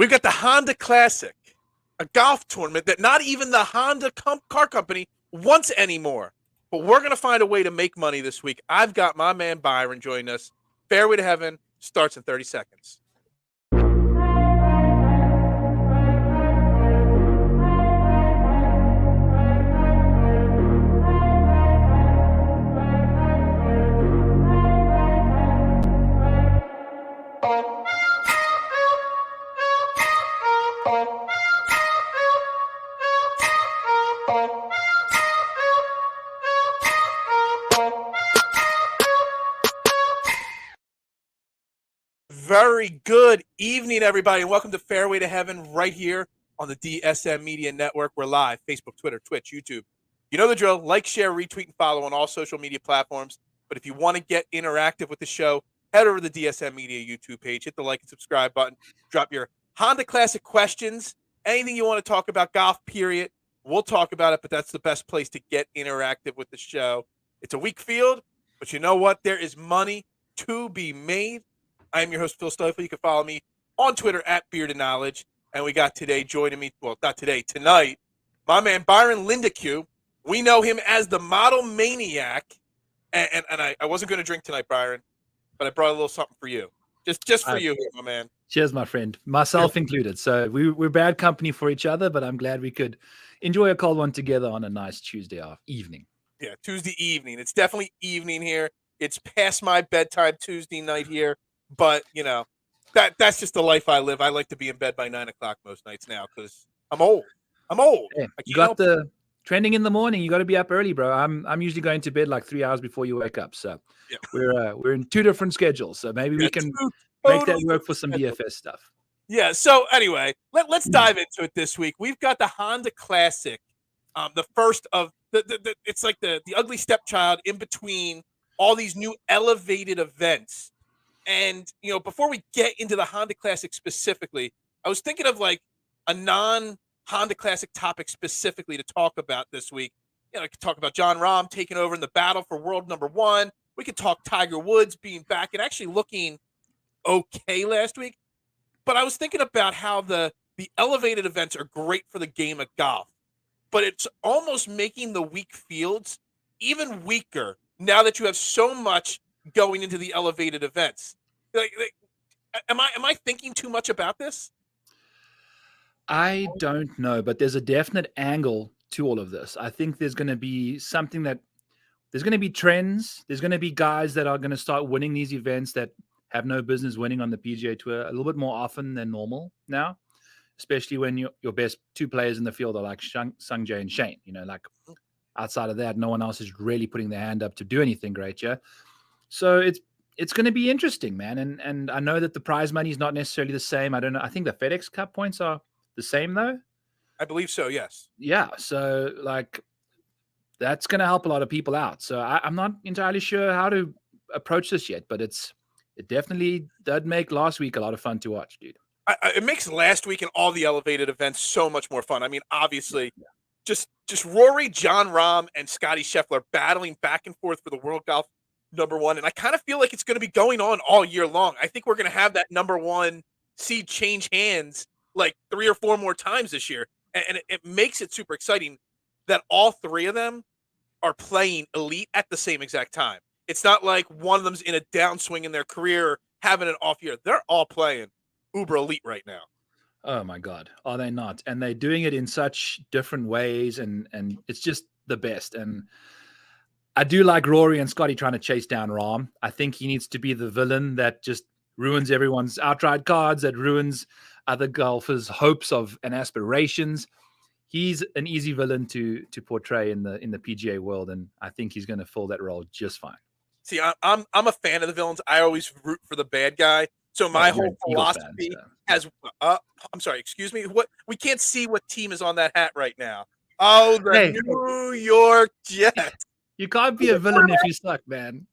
We've got the Honda Classic, a golf tournament that not even the Honda car company wants anymore. But we're going to find a way to make money this week. I've got my man Byron joining us. Fairway to Heaven starts in 30 seconds. Very good evening, everybody, and welcome to Fairway to Heaven right here on the DSM Media Network. We're live, Facebook, Twitter, Twitch, YouTube. You know the drill. Like, share, retweet, and follow on all social media platforms. But if you want to get interactive with the show, head over to the DSM Media YouTube page, hit the like and subscribe button, drop your Honda Classic questions, anything you want to talk about, golf, period. We'll talk about it, but that's the best place to get interactive with the show. It's a weak field, but you know what? There is money to be made. I am your host, Phil Stoffel. You can follow me on Twitter at Bearded Knowledge. And we got today joining me, well, not today, tonight, my man Byron Lindeque. We know him as the Model Maniac. And I wasn't going to drink tonight, Byron, but I brought a little something for you. Just for you, my man. Cheers, my friend. Myself included. So we're bad company for each other, but I'm glad we could enjoy a cold one together on a nice Tuesday evening. Yeah, Tuesday evening. It's definitely evening here. It's past my bedtime Tuesday night here. But, you know, that's just the life I live. I like to be in bed by 9 o'clock most nights now because I'm old. Hey, you got the trending in the morning. You got to be up early, bro. I'm usually going to bed like 3 hours before you wake up. So yeah. We're in two different schedules. So maybe we can make that work for some DFS stuff. Yeah. So anyway, let's dive into it this week. We've got the Honda Classic, the first of the it's like the ugly stepchild in between all these new elevated events. And, you know, before we get into the Honda Classic specifically, I was thinking of like a non-Honda Classic topic specifically to talk about this week. You know, I could talk about Jon Rahm taking over in the battle for world number one. We could talk Tiger Woods being back and actually looking okay last week. But I was thinking about how the elevated events are great for the game of golf. But it's almost making the weak fields even weaker now that you have so much going into the elevated events. Am I thinking too much about this? I don't know, but there's a definite angle to all of this. I think there's going to be something that there's going to be trends. There's going to be guys that are going to start winning these events that have no business winning on the PGA Tour a little bit more often than normal now, especially when your best two players in the field are like Sungjae and Shane. You know, like outside of that, no one else is really putting their hand up to do anything great. Yeah. So it's going to be interesting, man. And I know that the prize money is not necessarily the same. I don't know. I think the FedEx Cup points are the same, though. I believe so, yes. Yeah. So, like, that's going to help a lot of people out. So I'm not entirely sure how to approach this yet, but it definitely did make last week a lot of fun to watch, dude. It makes last week and all the elevated events so much more fun. I mean, obviously, just Rory, Jon Rahm, and Scotty Scheffler battling back and forth for the World Golf number one, and I kind of feel like it's going to be going on all year long. I think we're going to have that number one seed change hands like 3 or 4 more times this year, and it makes it super exciting that all three of them are playing elite at the same exact time. It's not like one of them's in a downswing in their career or having an off year. They're all playing uber elite right now. Oh my God, are they not? And they're doing it in such different ways, and it's just the best. And I do like Rory and Scotty trying to chase down Rahm. I think he needs to be the villain that just ruins everyone's outright cards, that ruins other golfers' hopes of and aspirations. He's an easy villain to portray in the PGA world, and I think he's going to fill that role just fine. See, I'm a fan of the villains. I always root for the bad guy. So my whole philosophy has I'm sorry, excuse me. What, we can't see what team is on that hat right now. Oh, the New York Jets. You can't be a villain if you suck, man.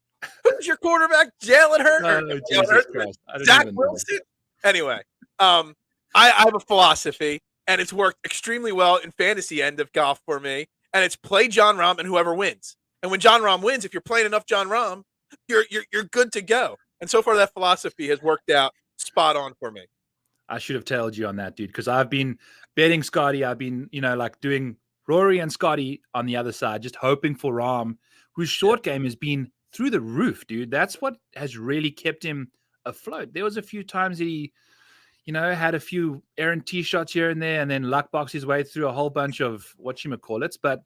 Who's your quarterback? Jalen Hurts? Jesus Christ. Zach Wilson? Anyway, I have a philosophy, and it's worked extremely well in fantasy end of golf for me, and it's play Jon Rahm and whoever wins. And when Jon Rahm wins, if you're playing enough Jon Rahm, you're good to go. And so far, that philosophy has worked out spot on for me. I should have told you on that, dude, because I've been betting Scotty. I've been, like doing Rory and Scotty on the other side, just hoping for Rahm, whose short game has been through the roof, dude. That's what has really kept him afloat. There was a few times that he, had a few errant tee shots here and there, and then luck box his way through a whole bunch of whatchamacallits. But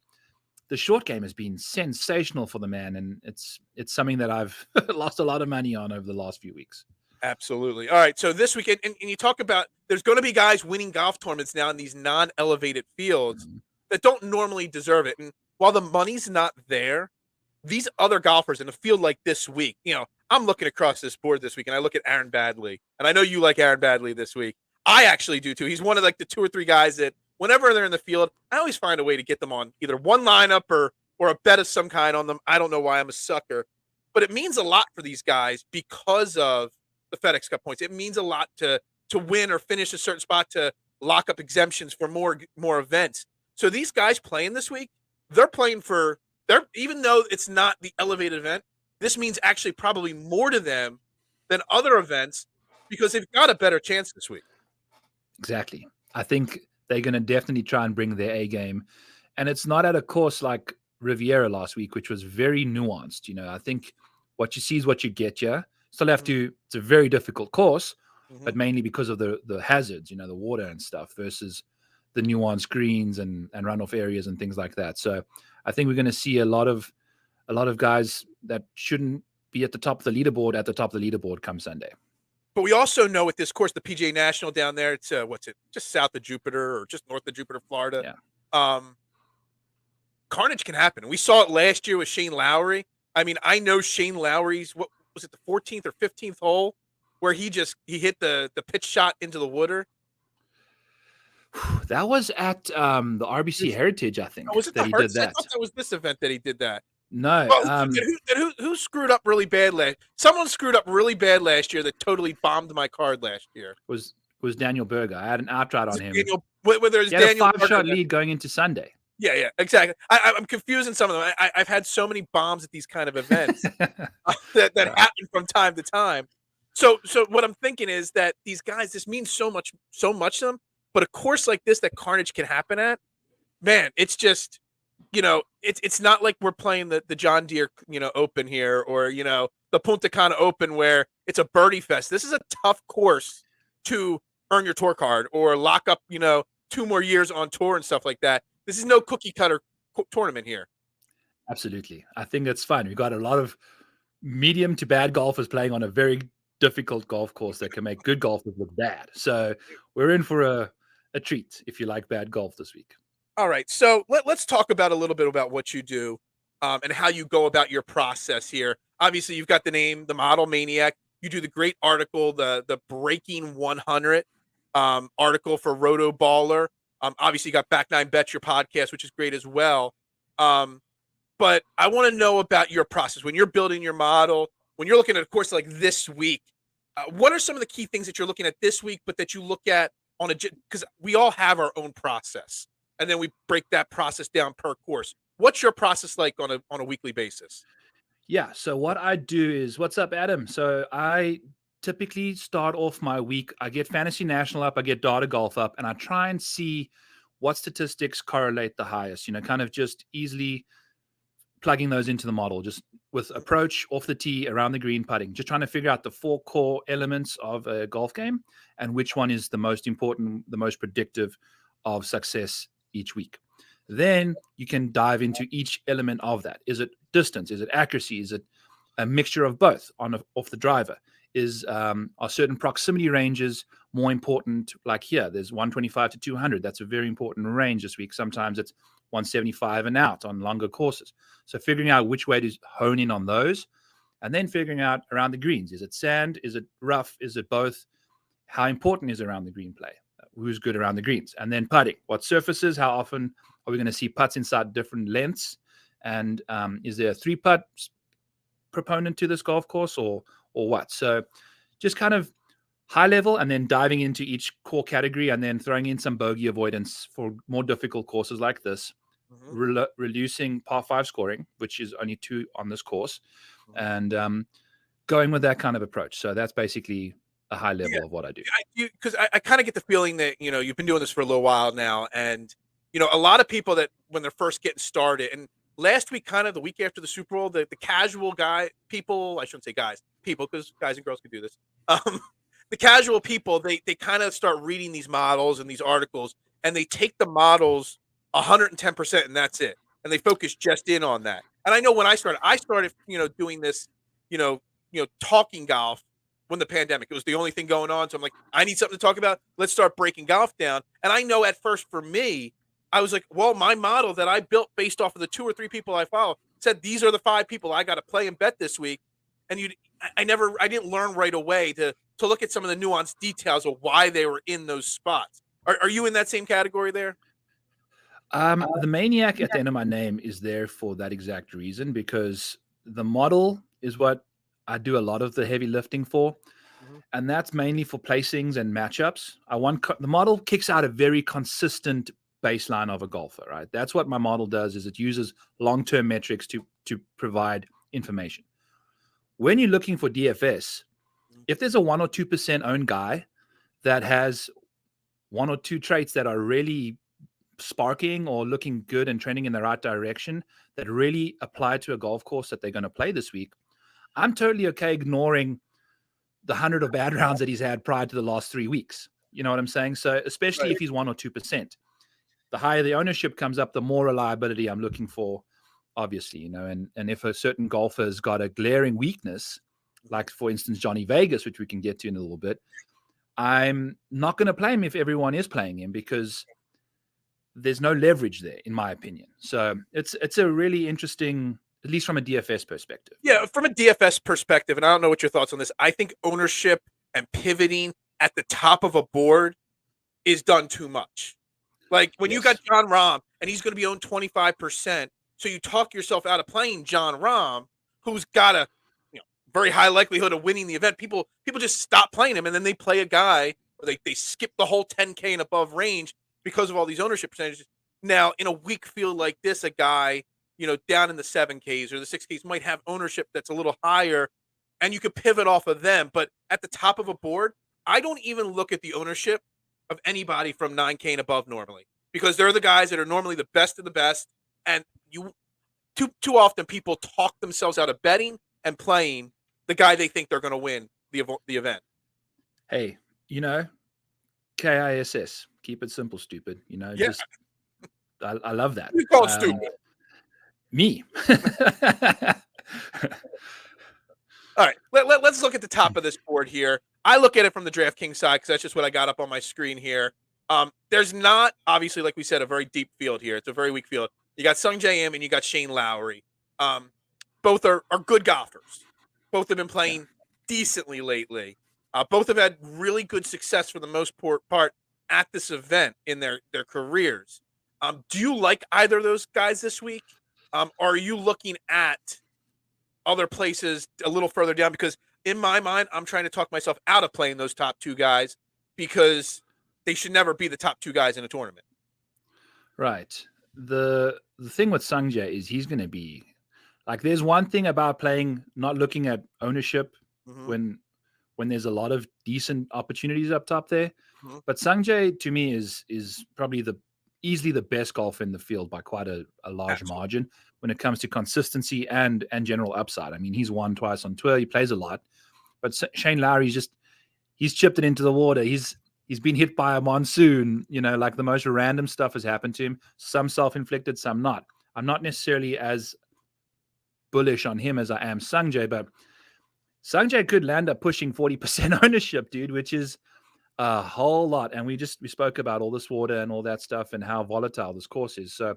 the short game has been sensational for the man, and it's something that I've lost a lot of money on over the last few weeks. Absolutely. All right. So this weekend, and you talk about there's going to be guys winning golf tournaments now in these non-elevated fields that don't normally deserve it. And while the money's not there, these other golfers in a field like this week, I'm looking across this board this week, and I look at Aaron Baddeley, and I know you like Aaron Baddeley this week. I actually do too. He's one of like the 2 or 3 guys that whenever they're in the field, I always find a way to get them on either one lineup or a bet of some kind on them. I don't know why I'm a sucker, but it means a lot for these guys because of the FedEx Cup points. It means a lot to win or finish a certain spot to lock up exemptions for more events. So these guys playing this week, they're playing for even though it's not the elevated event, this means actually probably more to them than other events because they've got a better chance this week. Exactly. I think they're going to definitely try and bring their A game. And it's not at a course like Riviera last week, which was very nuanced. I think what you see is what you get. Yeah. Still have to, it's a very difficult course, but mainly because of the hazards, the water and stuff versus the nuanced greens and runoff areas and things like that. So I think we're going to see a lot of guys that shouldn't be at the top of the leaderboard come Sunday. But we also know at this course, the PGA National down there, it's just south of Jupiter or just north of Jupiter, Florida. Yeah. Carnage can happen. We saw it last year with Shane Lowry. I mean, I know Shane Lowry's, what was it, the 14th or 15th hole where he hit the pitch shot into the water. That was at the RBC Heritage, I think. Was it that he did that? I thought that was this event that he did that. No. Who screwed up really bad last? Someone screwed up really bad last year that totally bombed my card last year. Was Daniel Berger. I had an outright on him. Whether he had Daniel a 5-shot lead going into Sunday. Yeah, exactly. I'm confusing some of them. I've had so many bombs at these kind of events that happen from time to time. So what I'm thinking is that these guys, this means so much to them. But a course like this that Carnage can happen at, man, it's just, it's not like we're playing the John Deere, Open here or, the Punta Cana Open where it's a birdie fest. This is a tough course to earn your tour card or lock up, 2 more years on tour and stuff like that. This is no cookie cutter tournament here. Absolutely. I think that's fun. We've got a lot of medium to bad golfers playing on a very difficult golf course that can make good golfers look bad. So we're in for a treat if you like bad golf this week. All right. So let's talk about a little bit about what you do and how you go about your process here. Obviously, you've got the name, the Model Maniac. You do the great article, the Breaking 100 article for RotoBaller. Obviously, you got Back Nine Bets, your podcast, which is great as well. But I want to know about your process. When you're building your model, when you're looking at a course like this week, what are some of the key things that you're looking at this week, but that you look at on because we all have our own process, and then we break that process down per course. What's your process like on a weekly basis? Yeah. So what I do is, what's up, Adam? So I typically start off my week. I get Fantasy National up, I get Data Golf up, and I try and see what statistics correlate the highest, kind of just easily plugging those into the model, just with approach, off the tee, around the green, putting, just trying to figure out the 4 core elements of a golf game and which one is the most important, the most predictive of success each week. Then you can dive into each element of that. Is it distance? Is it accuracy? Is it a mixture of both off the driver? Are certain proximity ranges more important? Like here, there's 125 to 200. That's a very important range this week. Sometimes it's 175 and out on longer courses. So figuring out which way to hone in on those, and then figuring out around the greens. Is it sand? Is it rough? Is it both? How important is around the green play? Who's good around the greens? And then putting. What surfaces? How often are we going to see putts inside different lengths? And is there a 3-putt proponent to this golf course or what? So just kind of high level and then diving into each core category and then throwing in some bogey avoidance for more difficult courses like this, reducing par 5 scoring, which is only 2 on this course, and going with that kind of approach. So that's basically a high level of what I do. Because I kind of get the feeling that you've been doing this for a little while now, and a lot of people that when they're first getting started, and last week, kind of the week after the Super Bowl, the casual people, I shouldn't say guys, people, because guys and girls can do this. Um, the casual people, they kind of start reading these models and these articles, and they take the models 110%, and that's it, and they focus just in on that. And I know when I started, doing this, talking golf when the pandemic, it was the only thing going on. So I'm like, I need something to talk about. Let's start breaking golf down. And I know at first for me, I was like, well, my model that I built based off of the 2 or 3 people I follow said these are the 5 people I got to play and bet this week. And I didn't learn right away to look at some of the nuanced details of why they were in those spots. Are you in that same category there? The Maniac at the end of my name is there for that exact reason, because the model is what I do a lot of the heavy lifting for. Mhm. And that's mainly for placings and matchups. The model kicks out a very consistent baseline of a golfer, right? That's what my model does, is it uses long-term metrics to provide information. When you're looking for DFS, if there's a 1 or 2% owned guy that has 1 or 2 traits that are really sparking or looking good and trending in the right direction that really apply to a golf course that they're going to play this week, I'm totally okay ignoring the 100 of bad rounds that he's had prior to the last 3 weeks. You know what I'm saying? So especially if he's 1 or 2%, the higher the ownership comes up, the more reliability I'm looking for, obviously, and if a certain golfer has got a glaring weakness, like for instance, Johnny Vegas, which we can get to in a little bit, I'm not going to play him if everyone is playing him, because there's no leverage there, in my opinion. So it's a really interesting, at least from a DFS perspective. Yeah, from a DFS perspective, and I don't know what your thoughts on this, I think ownership and pivoting at the top of a board is done too much. Like when you got John Rahm and he's going to be owned 25%, so you talk yourself out of playing John Rahm, who's got a very high likelihood of winning the event. People just stop playing him, and then they play a guy, or they skip the whole 10K and above range because of all these ownership percentages. Now, in a weak field like this, a guy down in the 7Ks or the 6Ks might have ownership that's a little higher, and you could pivot off of them. But at the top of a board, I don't even look at the ownership of anybody from 9K and above normally, because they're the guys that are normally the best of the best. And too often people talk themselves out of betting and playing the guy they think they're going to win the event. Hey, KISS, keep it simple, stupid. Just I love that. You call it stupid. Me. All right, let's look at the top of this board here. I look at it from the DraftKings side because that's just what I got up on my screen here. There's not, obviously, like we said, a very deep field here. It's a very weak field. You got Sung J M and you got Shane Lowry. Both are good golfers. Both have been playing decently lately. Both have had really good success for the most part at this event in their careers. Do you like either of those guys this week? Or are you looking at other places a little further down? Because in my mind, I'm trying to talk myself out of playing those top 2 guys, because they should never be the top 2 guys in a tournament. Right. The thing with Sungjae is he's going to be like, there's one thing about not looking at ownership when there's a lot of decent opportunities up top there. But Sungjae, to me, is probably easily the best golfer in the field by quite a large margin when it comes to consistency and general upside. I mean, he's won twice on tour. He plays a lot. But Shane Lowry, he's chipped it into the water. He's been hit by a monsoon. Like the most random stuff has happened to him. Some self-inflicted, some not. I'm not necessarily as bullish on him as I am Sungjae, but Sungjae could land up pushing 40% ownership, dude, which is a whole lot. And we spoke about all this water and all that stuff and how volatile this course is. So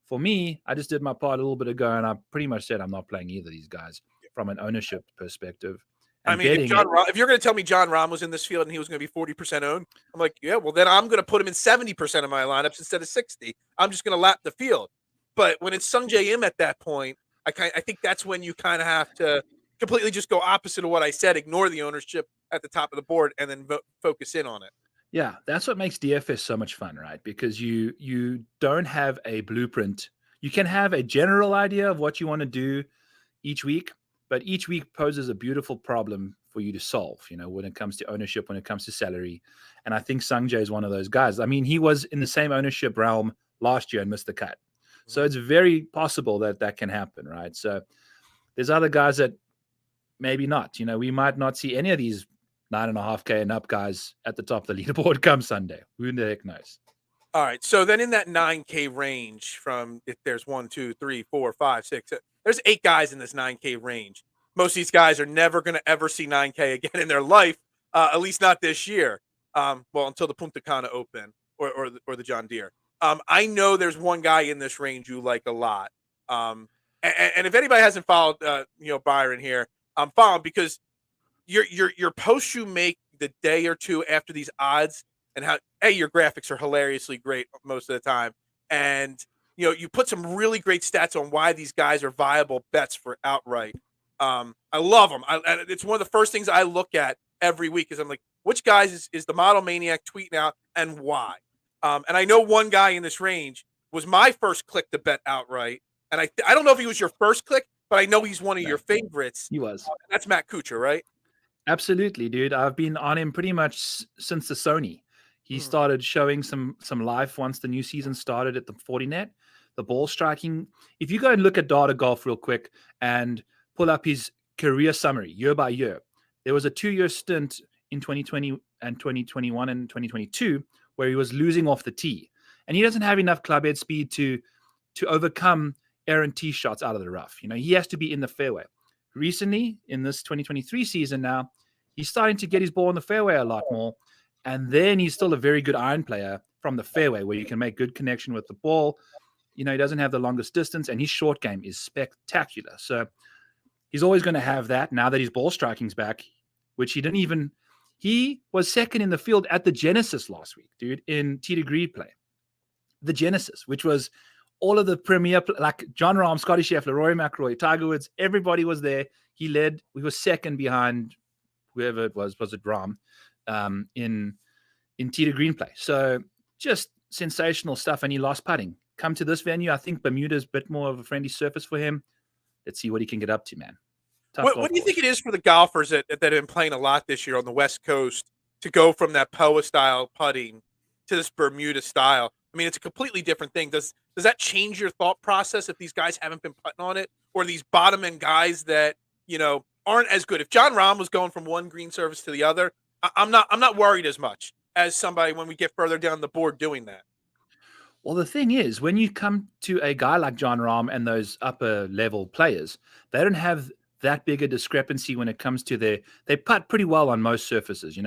for me, I just did my part a little bit ago, and I pretty much said I'm not playing either of these guys from an ownership perspective. I mean, if you're going to tell me John Rahm was in this field and he was going to be 40% owned, I'm like, yeah, well, then I'm going to put him in 70% of my lineups instead of 60. I'm just going to lap the field. But when it's Sung J M at that point, I think that's when you kind of have to completely just go opposite of what I said, ignore the ownership at the top of the board, and then focus in on it. Yeah, that's what makes DFS so much fun, right? Because you don't have a blueprint. You can have a general idea of what you want to do each week, but each week poses a beautiful problem for you to solve, when it comes to ownership, when it comes to salary. And I think Sungjae is one of those guys. I mean, he was in the same ownership realm last year and missed the cut. So it's very possible that can happen, right? So there's other guys that maybe not. We might not see any of these 9.5K and up guys at the top of the leaderboard come Sunday. Who the heck knows? All right. So then in that 9K range from if there's 1, 2, 3, 4, 5, 6, there's 8 guys in this 9K range. Most of these guys are never going to ever see 9K again in their life, at least not this year. Well, until the Punta Cana Open or the John Deere. I know there's one guy in this range you like a lot. And if anybody hasn't followed, Byron here, follow him because your posts you make the day or two after these odds and how your graphics are hilariously great most of the time, and you put some really great stats on why these guys are viable bets for outright. I love them. It's one of the first things I look at every week is I'm like, which guys is the Model Maniac tweeting out and why? And I know one guy in this range was my first click to bet outright, and I don't know if he was your first click, but I know he's one of your favorites. He was. That's Matt Kuchar, right? Absolutely, dude. I've been on him pretty much since the Sony. He started showing some life once the new season started at the 40 net. The ball striking. If you go and look at Data Golf real quick and pull up his career summary year by year, there was a 2-year stint in 2020 and 2021 and 2022 where he was losing off the tee, and he doesn't have enough club head speed to overcome errant tee shots out of the rough. He has to be in the fairway. Recently, in this 2023 season now, he's starting to get his ball in the fairway a lot more. And then he's still a very good iron player from the fairway where you can make good connection with the ball. He doesn't have the longest distance, and his short game is spectacular. So he's always going to have that now that his ball striking's back, which he was second in the field at the Genesis last week, dude, in tee to green play. The Genesis, which was all of the premier, like John Rahm, Scotty Scheffler, Rory McIlroy, Tiger Woods, everybody was there. He led. We were second behind whoever it was it Rahm, in tee to green play. So just sensational stuff, and he lost putting. Come to this venue, I think Bermuda's a bit more of a friendly surface for him. Let's see what he can get up to, man. What do you think it is for the golfers that have been playing a lot this year on the West Coast to go from that POA style putting to this Bermuda style? I mean, it's a completely different thing. Does that change your thought process if these guys haven't been putting on it, or these bottom end guys that aren't as good? If John Rahm was going from one green surface to the other, I'm not worried as much as somebody when we get further down the board doing that. Well, the thing is, when you come to a guy like John Rahm and those upper level players, they don't have that big a discrepancy when it comes to they putt pretty well on most surfaces.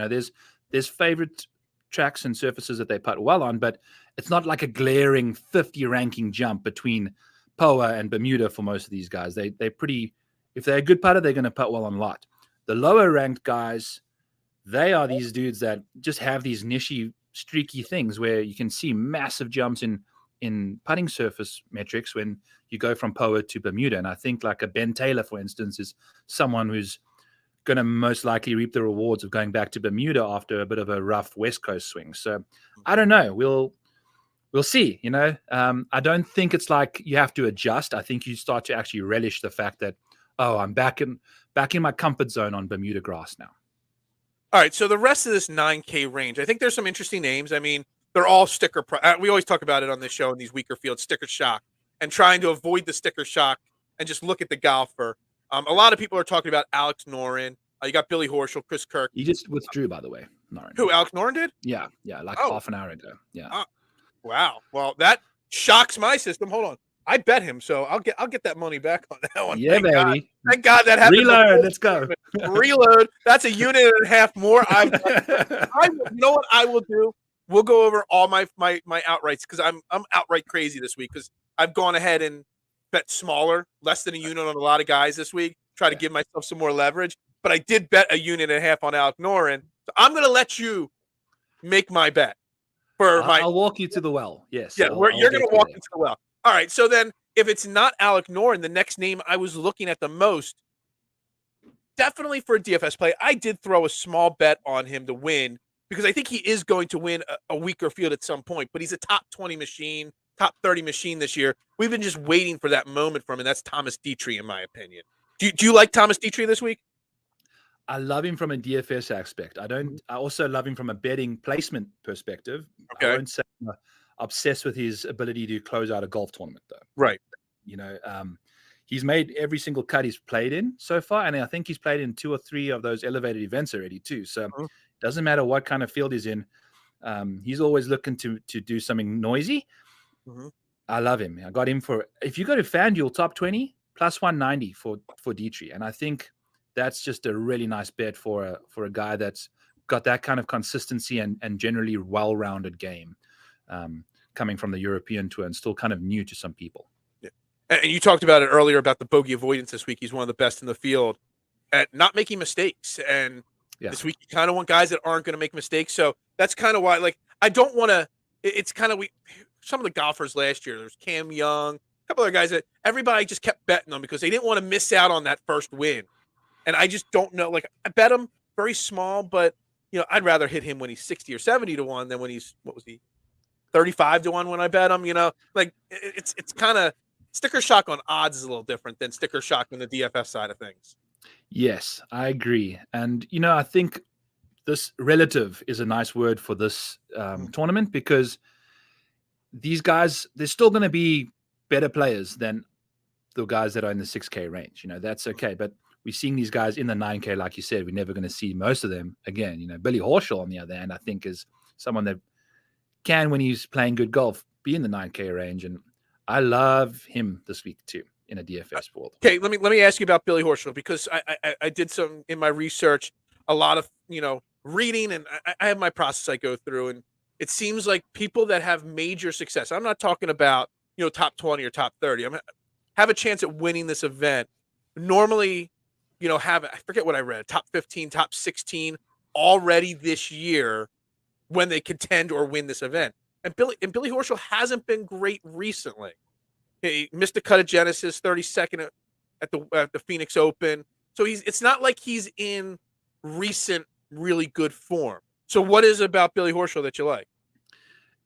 There's favorite tracks and surfaces that they putt well on, but it's not like a glaring 50 ranking jump between POA and Bermuda for most of these guys. They're pretty, if they're a good putter, they're going to putt well on a lot. The lower ranked guys, they are these dudes that just have these niche streaky things where you can see massive jumps in putting surface metrics when you go from POA to Bermuda. And I think like a Ben Taylor, for instance, is someone who's going to most likely reap the rewards of going back to Bermuda after a bit of a rough West Coast swing. So I don't know. We'll see. I don't think it's like you have to adjust. I think you start to actually relish the fact that, I'm back in my comfort zone on Bermuda grass now. All right, so the rest of this 9K range, I think there's some interesting names. I mean, they're all sticker. We always talk about it on this show in these weaker fields, sticker shock, and trying to avoid the sticker shock and just look at the golfer. A lot of people are talking about Alex Noren. You got Billy Horschel, Chris Kirk. He just withdrew, by the way. Noren. Who, Alex Noren did? Yeah, half an hour ago. Yeah. Wow. Well, that shocks my system. Hold on. I bet him, so I'll get that money back on that one. Yeah, baby. Thank God that happened. Reload. Let's go. Reload. That's a unit and a half more. You know what I will do? We'll go over all my outrights because I'm outright crazy this week because I've gone ahead and bet smaller, less than a unit on a lot of guys this week. Try to give myself some more leverage. But I did bet a unit and a half on Alex Noren. So I'm going to let you make my bet. I'll walk you to the well. Yes. Yeah, you're going to walk into the well. All right, so then if it's not Alec Noren, the next name I was looking at the most, definitely for a DFS play, I did throw a small bet on him to win because I think he is going to win a weaker field at some point, but he's a top 20 machine, top 30 machine this year. We've been just waiting for that moment from him, and that's Thomas Dietrich, in my opinion. Do you like Thomas Dietrich this week? I love him from a DFS aspect. I also love him from a betting placement perspective. I Okay. won't say I'm obsessed with his ability to close out a golf tournament, though. Right. He's made every single cut he's played in so far, and I think he's played in 2 or 3 of those elevated events already too. So it doesn't matter what kind of field he's in. He's always looking to do something noisy. I love him. I got him for, if you go to FanDuel top 20 plus 190 for Dietrich, and I think that's just a really nice bet for a guy that's got that kind of consistency and generally well-rounded game, coming from the European tour and still kind of new to some people. Yeah. And you talked about it earlier about the bogey avoidance this week. He's one of the best in the field at not making mistakes. And this week, you kind of want guys that aren't going to make mistakes. So that's kind of why, like, I don't want to. It's kind of some of the golfers last year. There's Cam Young, a couple other guys that everybody just kept betting them because they didn't want to miss out on that first win. And I just don't know. Like, I bet him very small, but I'd rather hit him when he's 60 or 70 to 1 than when he's 35 to 1 when I bet him. Like it's kind of sticker shock on odds is a little different than sticker shock on the DFS side of things. Yes, I agree. And, I think this relative is a nice word for this tournament, because these guys, they're still going to be better players than the guys that are in the 6K range. That's okay. But we're seeing these guys in the 9K, like you said, we're never going to see most of them again. Billy Horschel, on the other hand, I think is someone that can, when he's playing good golf, be in the 9K range. And I love him this week too in a DFS world. Okay, let me ask you about Billy Horschel, because I did some in my research, a lot of reading, and I have my process I go through, and it seems like people that have major success. I'm not talking about top 20 or top 30. Have a chance at winning this event. Normally, have, I forget what I read, top 15, top 16 already this year when they contend or win this event. And Billy Horschel hasn't been great recently. He missed the cut at Genesis, 32nd at the Phoenix Open. So it's not like he's in recent really good form. So what is it about Billy Horschel that you like?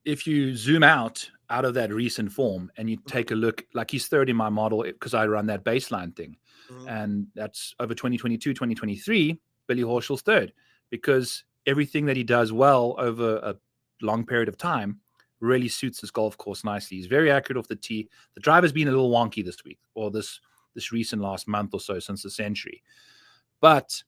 If you zoom out of that recent form and you take a look, like he's third in my model because I run that baseline thing. And that's over 2022, 2023, Billy Horschel's third, because everything that he does well over a long period of time really suits this golf course nicely. He's very accurate off the tee. The driver's been a little wonky this week, or this recent last month or so since the Century. But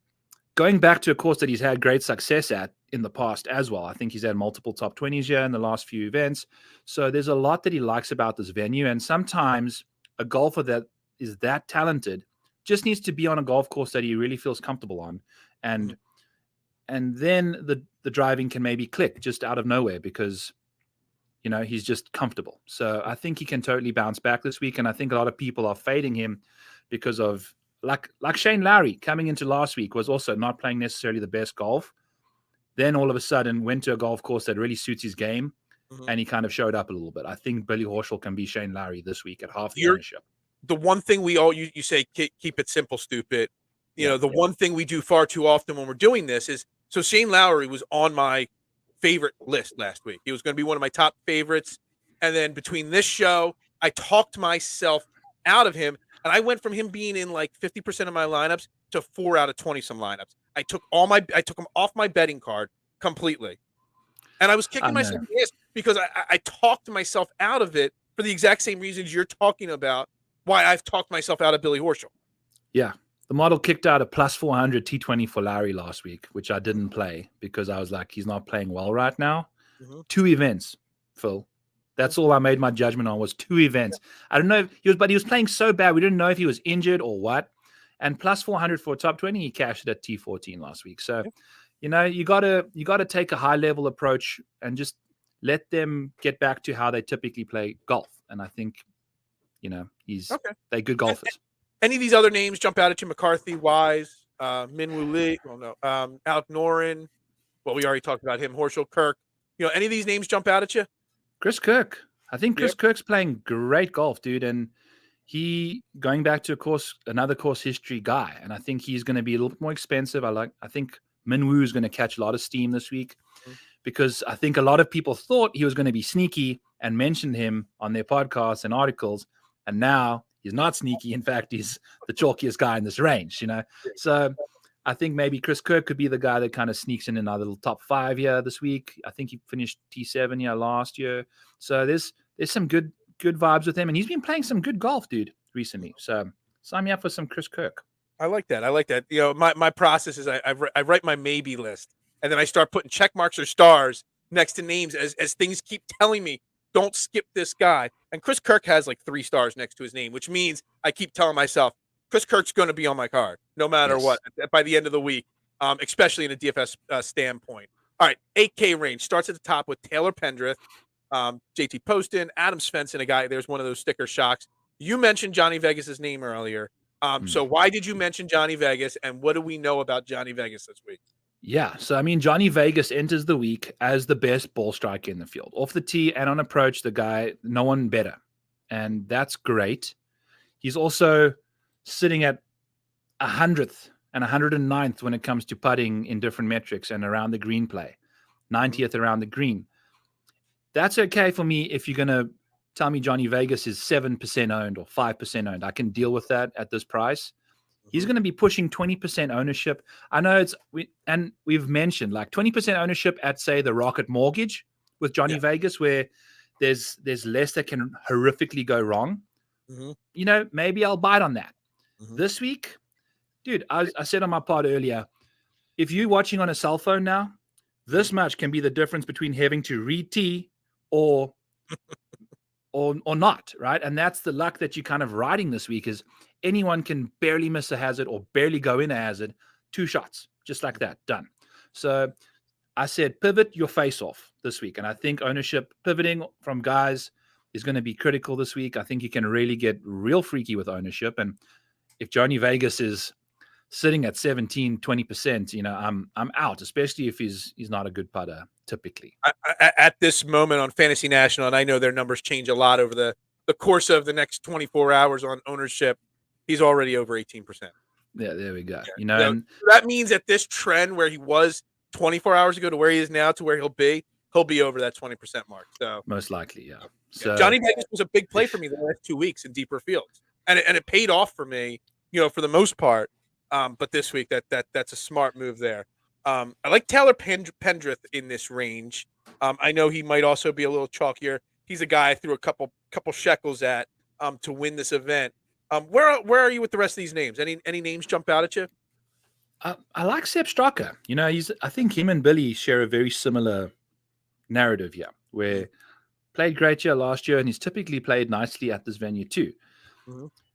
going back to a course that he's had great success at in the past as well, I think he's had multiple top 20s here in the last few events. So there's a lot that he likes about this venue. And sometimes a golfer that is that talented just needs to be on a golf course that he really feels comfortable on. And then the driving can maybe click just out of nowhere because he's just comfortable. So I think he can totally bounce back this week. And I think a lot of people are fading him because of, like Shane Lowry coming into last week was also not playing necessarily the best golf. Then all of a sudden went to a golf course that really suits his game, and he kind of showed up a little bit. I think Billy Horschel can be Shane Lowry this week at half the ownership. The one thing we all, you say, keep it simple, stupid. One thing we do far too often when we're doing this is, so Shane Lowry was on my favorite list last week. He was going to be one of my top favorites. And then between this show, I talked myself out of him. And I went from him being in like 50% of my lineups to 4 out of 20 some lineups. I took him off my betting card completely. And I was kicking myself in the ass because I talked myself out of it for the exact same reasons you're talking about, why I've talked myself out of Billy Horschel. Yeah. The model kicked out a plus 400 T20 for Larry last week, which I didn't play because I was like, he's not playing well right now. 2 events, Phil. That's all I made my judgment on was 2 events. I don't know but he was playing so bad. We didn't know if he was injured or what. And plus 400 for top 20, he cashed it at T14 last week. So, you gotta take a high level approach and just let them get back to how they typically play golf. And I think, they're good golfers. Any of these other names jump out at you? McCarthy, Wise, Minwoo Lee, Alec Noren. Well, we already talked about him. Horschel, Kirk. Any of these names jump out at you? Chris Kirk. I think Chris Kirk's playing great golf, dude. And he going back to another course history guy. And I think he's going to be a little bit more expensive. I think Minwoo is going to catch a lot of steam this week because I think a lot of people thought he was going to be sneaky and mentioned him on their podcasts and articles. And now he's not sneaky. In fact, he's the chalkiest guy in this range, So I think maybe Chris Kirk could be the guy that kind of sneaks in another little top 5 here this week. I think he finished T7 here last year. So there's some good vibes with him. And he's been playing some good golf, dude, recently. So sign me up for some Chris Kirk. I like that. My process is I write my maybe list, and then I start putting check marks or stars next to names as things keep telling me, don't skip this guy. And Chris Kirk has like 3 stars next to his name, which means I keep telling myself, Chris Kirk's going to be on my card no matter what by the end of the week, especially in a DFS standpoint. All right, 8K range starts at the top with Taylor Pendrith, JT Poston, Adam Svensson, a guy. There's one of those sticker shocks. You mentioned Johnny Vegas's name earlier. So why did you mention Johnny Vegas, and what do we know about Johnny Vegas this week? Yeah, so I mean, Johnny Vegas enters the week as the best ball striker in the field. Off the tee and on approach, the guy, no one better. And that's great. He's also sitting at 100th and 109th when it comes to putting in different metrics and around the green play, 90th around the green. That's okay for me if you're going to tell me Johnny Vegas is 7% owned or 5% owned. I can deal with that at this price. He's going to be pushing 20% ownership. I know we've mentioned like 20% ownership at, say, the Rocket Mortgage with Johnny Vegas, where there's less that can horrifically go wrong. Maybe I'll bite on that. This week, dude, I said on my pod earlier, if you're watching on a cell phone now, this much can be the difference between having to re-tee or not, right? And that's the luck that you're kind of riding this week, is anyone can barely miss a hazard or barely go in a hazard. 2 shots, just like that, done. So I said, pivot your face off this week. And I think ownership pivoting from guys is going to be critical this week. I think you can really get real freaky with ownership. And if Johnny Vegas is sitting at 17, 20%, I'm out, especially if he's not a good putter typically. At this moment on Fantasy National, and I know their numbers change a lot over the course of the next 24 hours on ownership, he's already over 18%. Yeah, there we go. And that means at this trend where he was 24 hours ago to where he is now to where he'll be over that 20% mark. So most likely, yeah. So Johnny Vegas was a big play for me the last 2 weeks in deeper fields, and it paid off for me, for the most part. But this week, that's a smart move there. I like Taylor Pendrith in this range. I know he might also be a little chalkier. He's a guy I threw a couple shekels at to win this event. Where are you with the rest of these names? Any names jump out at you? I like Sepp Straka. I think him and Billy share a very similar narrative here, where played great here last year, and he's typically played nicely at this venue too.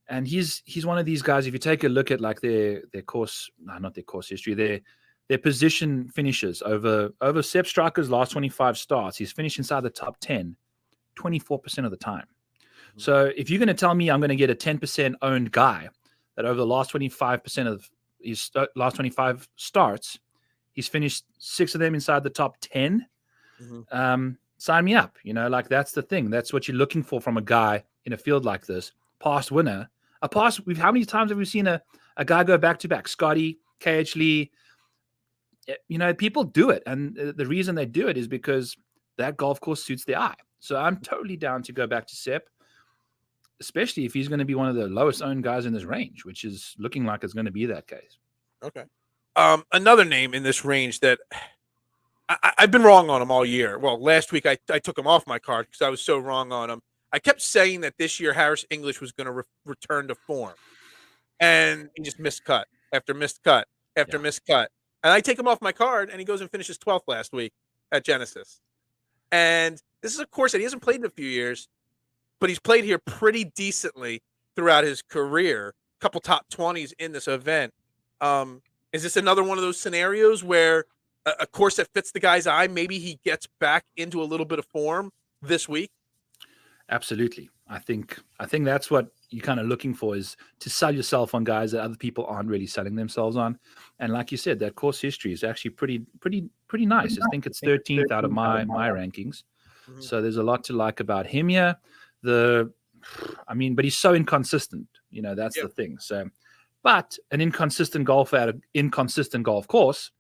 And he's one of these guys. If you take a look at like their course, not their course history, their position finishes over Sepp Straka's last 25 starts, he's finished inside the top 10, 24% of the time. So if you're going to tell me I'm going to get a 10% owned guy that over the last 25% of his last 25 starts, he's finished 6 of them inside the top 10, sign me up. Like that's the thing. That's what you're looking for from a guy in a field like this. Past winner. How many times have we seen a guy go back-to-back? Scotty, KH Lee. People do it. And the reason they do it is because that golf course suits their eye. So I'm totally down to go back to Sepp, especially if he's going to be one of the lowest owned guys in this range, which is looking like it's going to be that case. Okay. Another name in this range that I've been wrong on him all year. Well, last week I took him off my card because I was so wrong on him. I kept saying that this year Harris English was going to return to form, and he just missed cut after missed cut after missed cut. And I take him off my card, and he goes and finishes 12th last week at Genesis. And this is a course that he hasn't played in a few years, but he's played here pretty decently throughout his career. A couple top 20s in this event. Is this another one of those scenarios where a course that fits the guy's eye, maybe he gets back into a little bit of form this week? Absolutely. I think that's what you're kind of looking for, is to sell yourself on guys that other people aren't really selling themselves on. And like you said, that course history is actually pretty nice. I think it's 13th out of my rankings. So there's a lot to like about him here. But he's so inconsistent. That's the thing. So, but an inconsistent golfer at an inconsistent golf course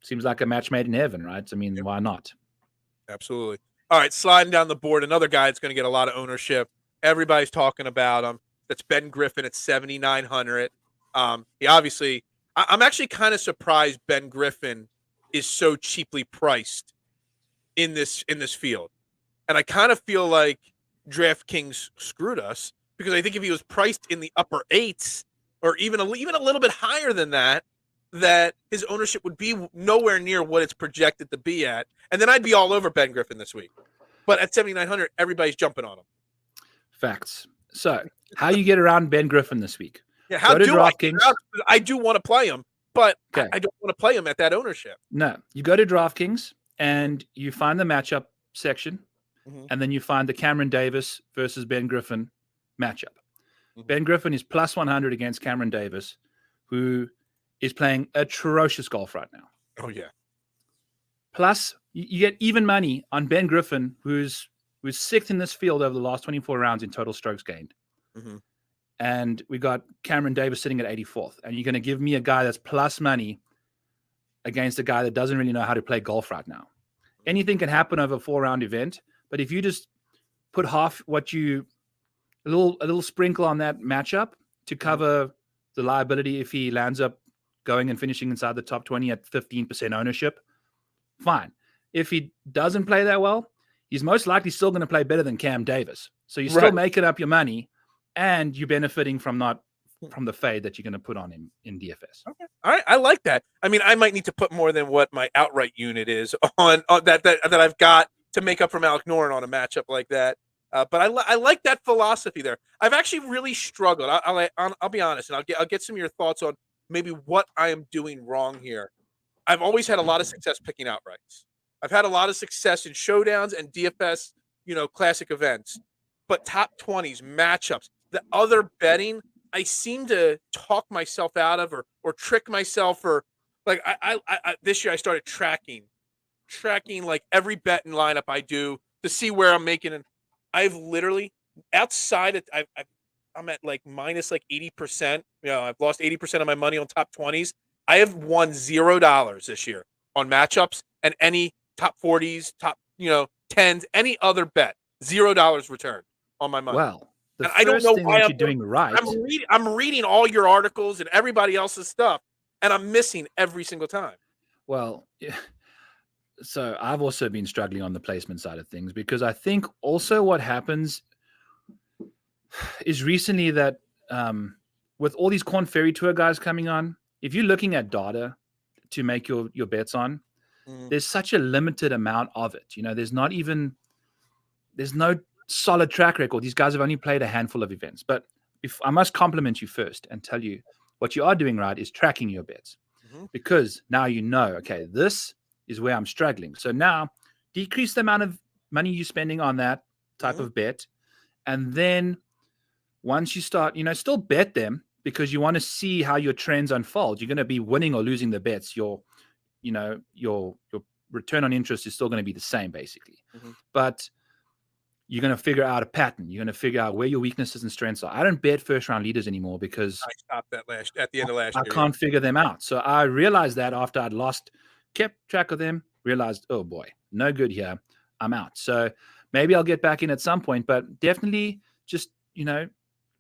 seems like a match made in heaven, right? Why not? Absolutely. All right, sliding down the board, another guy that's going to get a lot of ownership. Everybody's talking about him. That's Ben Griffin at 7,900. He obviously I'm actually kind of surprised Ben Griffin is so cheaply priced in this field. And I kind of feel like DraftKings screwed us because I think if he was priced in the upper eights or even a little bit higher than that, that his ownership would be nowhere near what it's projected to be at. And then I'd be all over Ben Griffin this week. But at 7,900, everybody's jumping on him. Facts. So, how you get around Ben Griffin this week? Yeah, how Go to do DraftKings. I do want to play him, but Okay. I don't want to play him at that ownership. No, you go to DraftKings and you find the matchup section, and then you find the Cameron Davis versus Ben Griffin matchup. Ben Griffin is plus 100 against Cameron Davis, who is playing atrocious golf right now. Oh, yeah. Plus, you get even money on Ben Griffin, who's sixth in this field over the last 24 rounds in total strokes gained. And we got Cameron Davis sitting at 84th. And you're going to give me a guy that's plus money against a guy that doesn't really know how to play golf right now. Anything can happen over a 4-round event. But if you just put half what a little sprinkle on that matchup to cover the liability if he lands up going and finishing inside the top 20 at 15% ownership, fine. If he doesn't play that well, he's most likely still going to play better than Cam Davis. So you're still making up your money, and you're benefiting from the fade that you're going to put on him in DFS. Okay. All right. I like that. I mean, I might need to put more than what my outright unit is on that I've got to make up from Alec Noren on a matchup like that. But I like that philosophy there. I've actually really struggled. I'll be honest, and I'll get some of your thoughts on maybe what I am doing wrong here. I've always had a lot of success picking outrights. I've had a lot of success in showdowns and DFS, classic events. But top 20s, matchups, the other betting, I seem to talk myself out of or trick myself, or like I this year I started tracking like every bet and lineup I do to see where I'm making it. I've literally outside it, I'm at like minus like 80%. I've lost 80% of my money on top 20s. I have won $0 this year on matchups and any top 40s, top 10s, any other bet. $0 return on my money. Well, I don't know why you're doing right. I'm reading all your articles and everybody else's stuff, and I'm missing every single time. Well, yeah. So I've also been struggling on the placement side of things, because I think also what happens is recently that with all these Corn Ferry Tour guys coming on, if you're looking at data to make your bets on, there's such a limited amount of it. There's no solid track record. These guys have only played a handful of events. But if I must compliment you first and tell you what you are doing right is tracking your bets, because now okay, this is where I'm struggling. So now decrease the amount of money you're spending on that type of bet. And then once you start, still bet them, because you want to see how your trends unfold. You're going to be winning or losing the bets. Your return on interest is still going to be the same, basically. But you're going to figure out a pattern. You're going to figure out where your weaknesses and strengths are. I don't bet first-round leaders anymore because I stopped that at the end of last year. I can't figure them out. So I realized that after I'd kept track of them, realized, oh boy, no good here. I'm out. So maybe I'll get back in at some point, but definitely just,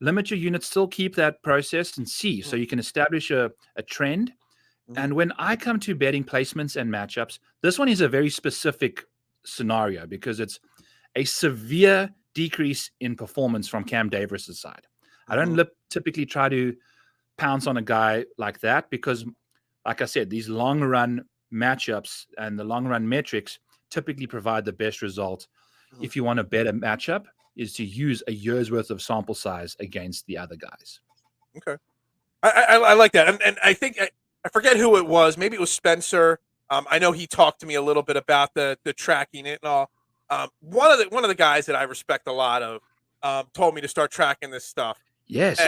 limit your units, still keep that process and see. So you can establish a trend. And when I come to betting placements and matchups, this one is a very specific scenario because it's a severe decrease in performance from Cam Davis's side. I don't typically try to pounce on a guy like that because, like I said, these long run matchups and the long run metrics typically provide the best result. If you want to bet a matchup, is to use a year's worth of sample size against the other guys. Okay. I like that. And I think, I forget who it was. Maybe it was Spencer. I know he talked to me a little bit about the tracking it and all. One of the guys that I respect a lot of told me to start tracking this stuff. Yes.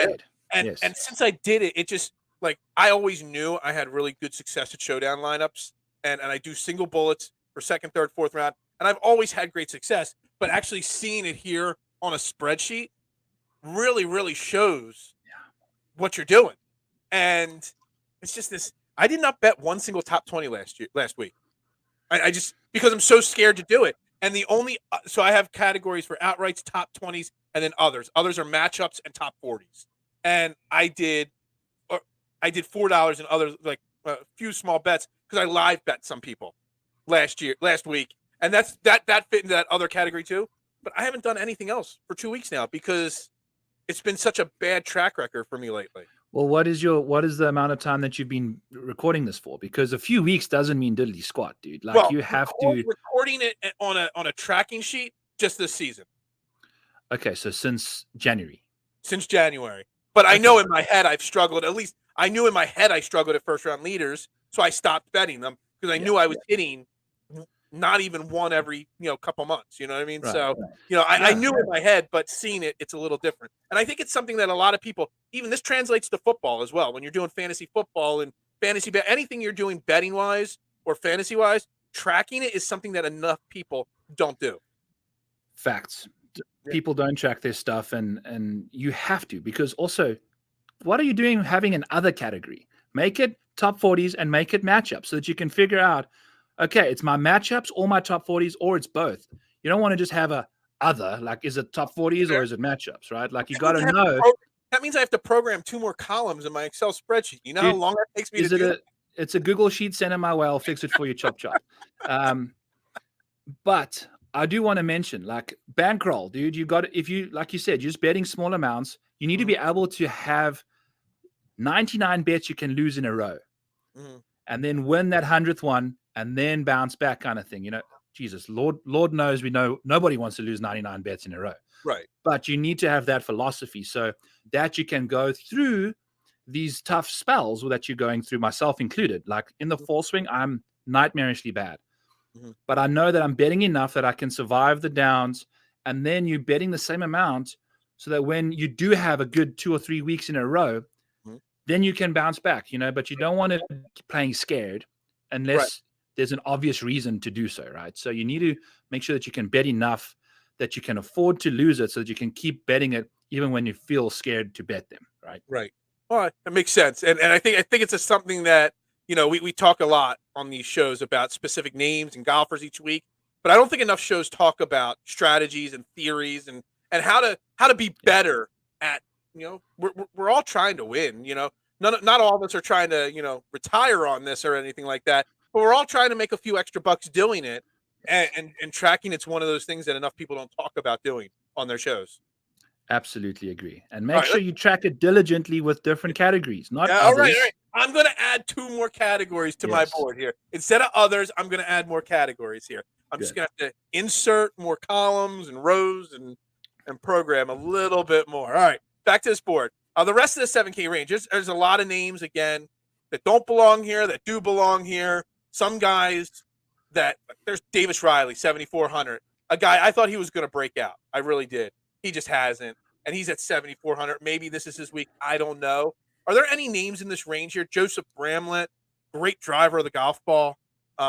And since I did it, it just, like, I always knew I had really good success at showdown lineups. And I do single bullets for second, third, fourth round. And I've always had great success. But actually seeing it here on a spreadsheet really, really shows what you're doing. And it's just this. I did not bet one single top 20 last week. I just, because I'm so scared to do it. And so I have categories for outrights, top 20s, and then others. Others are matchups and top 40s. And I did, I did $4 in other like a few small bets because I live bet some people last week, and that fit into that other category too. But I haven't done anything else for 2 weeks now because it's been such a bad track record for me lately. Well, what is the amount of time that you've been recording this for? Because a few weeks doesn't mean diddly squat, dude. Like you have to recording it on a tracking sheet just this season. Okay, so since January. Since January. But I know in my head I've struggled. At least I knew in my head I struggled at first round leaders, so I stopped betting them because I knew I was hitting not even one every couple months. You know what I mean? Right, so I knew in my head, but seeing it's a little different. And I think it's something that a lot of people, even this translates to football as well. When you're doing fantasy football and fantasy bet, anything you're doing betting wise or fantasy wise, tracking it is something that enough people don't do. Facts. People don't track their stuff, and you have to, because also, what are you doing having an other category? Make it top 40s and make it matchups so that you can figure out, okay, it's my matchups or my top 40s, or it's both. You don't want to just have a other, like, is it top 40s or is it matchups, right? Like, you got to know. That means I have to program 2 more columns in my Excel spreadsheet. You know how long that takes me to do it? It's a Google Sheet, send it my way, I'll fix it for you, chop. But I do want to mention, like, bankroll, dude. You got, if you, like you said, you're just betting small amounts. You need to be able to have 99 bets you can lose in a row, and then win that 100th one, and then bounce back, kind of thing. Jesus, Lord knows we know nobody wants to lose 99 bets in a row, right? But you need to have that philosophy so that you can go through these tough spells that you're going through, myself included. Like in the fall swing, I'm nightmarishly bad. But I know that I'm betting enough that I can survive the downs, and then you're betting the same amount so that when you do have a good 2 or 3 weeks in a row, then you can bounce back, but you don't want to be playing scared unless there's an obvious reason to do so, right? So you need to make sure that you can bet enough that you can afford to lose it so that you can keep betting it even when you feel scared to bet them, right? Right. All right. That makes sense. And I think it's something that, we talk a lot on these shows about specific names and golfers each week, but I don't think enough shows talk about strategies and theories and how to be better at, we're all trying to win, not all of us are trying to, retire on this or anything like that, but we're all trying to make a few extra bucks doing it, and tracking. It's one of those things that enough people don't talk about doing on their shows. Absolutely agree. And make sure you track it diligently with different categories, not others. All right. I'm going to add 2 more categories to my board here. Instead of others, I'm going to add more categories here. I'm just going to have to insert more columns and rows and program a little bit more. All right, back to this board. The rest of the 7K range, there's a lot of names, again, that don't belong here, that do belong here. Some guys there's Davis Riley, 7,400. A guy, I thought he was going to break out. I really did. He just hasn't. And he's at 7,400. Maybe this is his week. I don't know. Are there any names in this range here? Joseph Bramlett, great driver of the golf ball.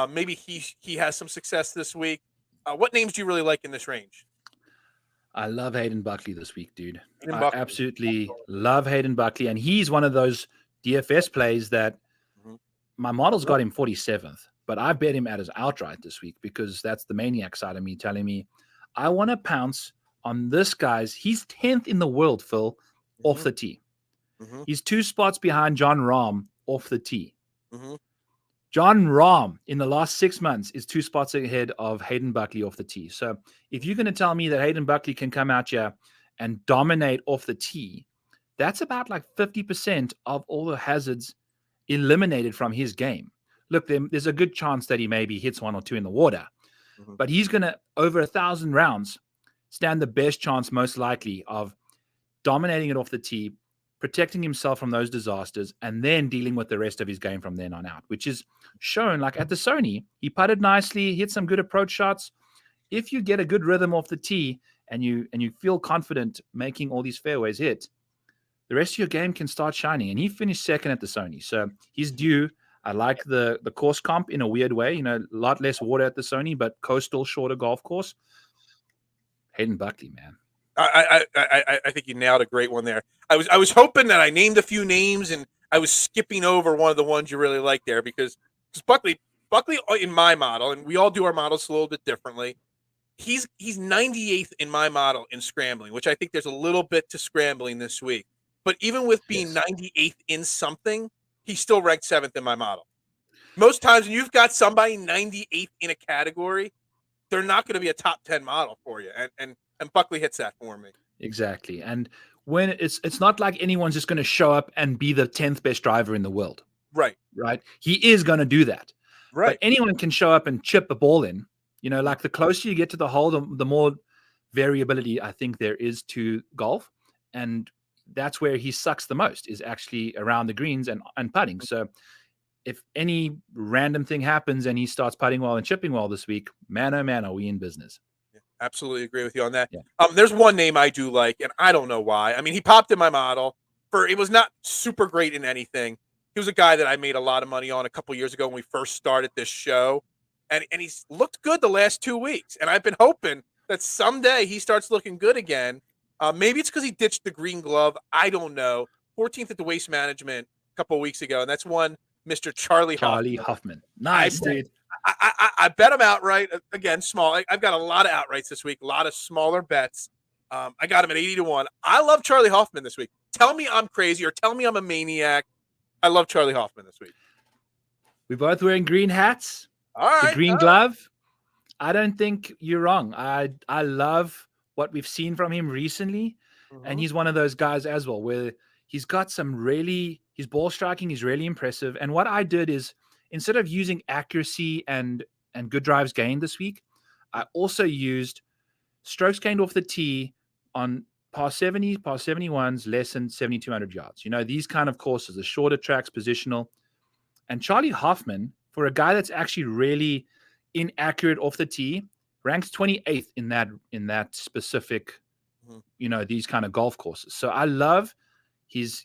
Maybe he has some success this week. What names do you really like in this range? I love Hayden Buckley this week, dude. I absolutely love Hayden Buckley. And he's one of those DFS plays that my model's got him 47th, but I bet him at his outright this week because that's the maniac side of me telling me I want to pounce on this guy's. He's 10th in the world, Phil, off the tee. He's 2 spots behind Jon Rahm off the tee. Jon Rahm in the last 6 months is 2 spots ahead of Hayden Buckley off the tee. So if you're going to tell me that Hayden Buckley can come out here and dominate off the tee, that's about like 50% of all the hazards eliminated from his game. Look, there's a good chance that he maybe hits 1 or 2 in the water, but he's going to, over 1,000 rounds, stand the best chance most likely of dominating it off the tee, protecting himself from those disasters, and then dealing with the rest of his game from then on out, which is shown like at the Sony. He putted nicely, hit some good approach shots. If you get a good rhythm off the tee and you feel confident making all these fairways hit, the rest of your game can start shining. And he finished second at the Sony. So he's due. I like the course comp in a weird way, a lot less water at the Sony, but coastal, shorter golf course. Hayden Buckley, man. I think you nailed a great one there. I was hoping that I named a few names and I was skipping over one of the ones you really like there because Buckley in my model, and we all do our models a little bit differently. He's 98th in my model in scrambling, which I think there's a little bit to scrambling this week. But even with being 98th in something, he's still ranked 7th in my model. Most times when you've got somebody 98th in a category, they're not going to be a top 10 model for you. And Buckley hits that for me. Exactly. And when it's not like anyone's just going to show up and be the 10th best driver in the world. Right. Right. He is going to do that. Right. But anyone can show up and chip a ball in. Like the closer you get to the hole, the more variability I think there is to golf. And that's where he sucks the most, is actually around the greens and putting. So if any random thing happens and he starts putting well and chipping well this week, man, oh man, are we in business? Yeah, absolutely agree with you on that. Yeah. There's one name I do like, and I don't know why. I mean, he popped in my model it was not super great in anything. He was a guy that I made a lot of money on a couple years ago when we first started this show. And he's looked good the last 2 weeks. And I've been hoping that someday he starts looking good again. Maybe it's because he ditched the green glove. I don't know. 14th at the Waste Management a couple of weeks ago. And that's one Mr. Charlie Hoffman. Nice, dude. I bet him outright. Again, small. I've got a lot of outrights this week, a lot of smaller bets. I got him at 80-1. I love Charlie Hoffman this week. Tell me I'm crazy or tell me I'm a maniac. I love Charlie Hoffman this week. We're both wearing green hats. All right. The green glove. I don't think you're wrong. I love what we've seen from him recently. Mm-hmm. And he's one of those guys as well, where he's got his ball striking is really impressive. And what I did is, instead of using accuracy and good drives gained this week, I also used strokes gained off the tee on par 70, par 71s, less than 7,200 yards. These kind of courses, the shorter tracks, positional. And Charlie Hoffman, for a guy that's actually really inaccurate off the tee, ranks 28th in that specific, these kind of golf courses. So I love his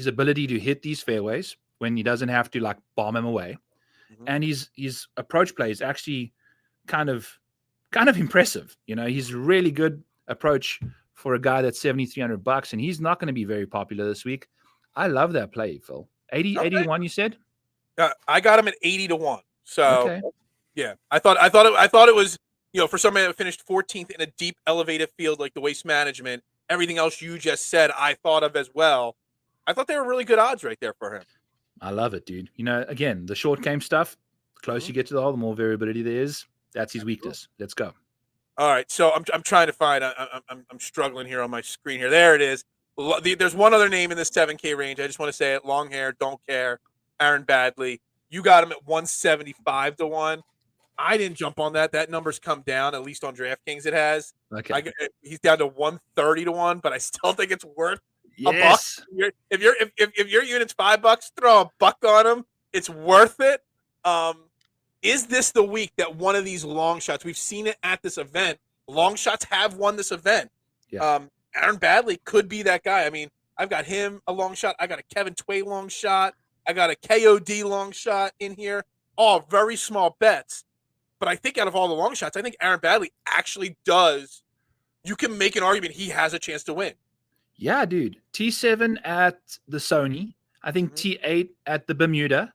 ability to hit these fairways when he doesn't have to bomb him away. Mm-hmm. And his approach play is actually kind of impressive. He's really good approach for a guy that's $7,300, and he's not going to be very popular this week. I love that play, Phil. 80-1, you said? I got him at 80-1. So okay. Yeah, I thought it was, for somebody that finished 14th in a deep elevated field like the Waste Management, everything else you just said, I thought of as well. I thought they were really good odds right there for him. I love it, dude. Again, the short game stuff, the closer you get to the hole, the more variability there is. That's his weakness. Let's go. All right, so I'm trying to find. I'm struggling here on my screen here. There it is. There's one other name in this 7K range. I just want to say it. Long hair, don't care. Aaron Badley. You got him at 175-1. I didn't jump on that. That number's come down, at least on DraftKings it has. Okay. He's down to 130-1, but I still think it's worth yes. a buck. If your unit's $5, throw a buck on him. It's worth it. Is this the week that one of these long shots, we've seen it at this event, long shots have won this event. Yeah. Aaron Badley could be that guy. I mean, I've got him a long shot. I got a Kevin Tway long shot. I got a KOD long shot in here. All very small bets. But I think out of all the long shots, I think Aaron Badley actually does. You can make an argument he has a chance to win. Yeah, dude. T7 at the Sony. I think T8 at the Bermuda.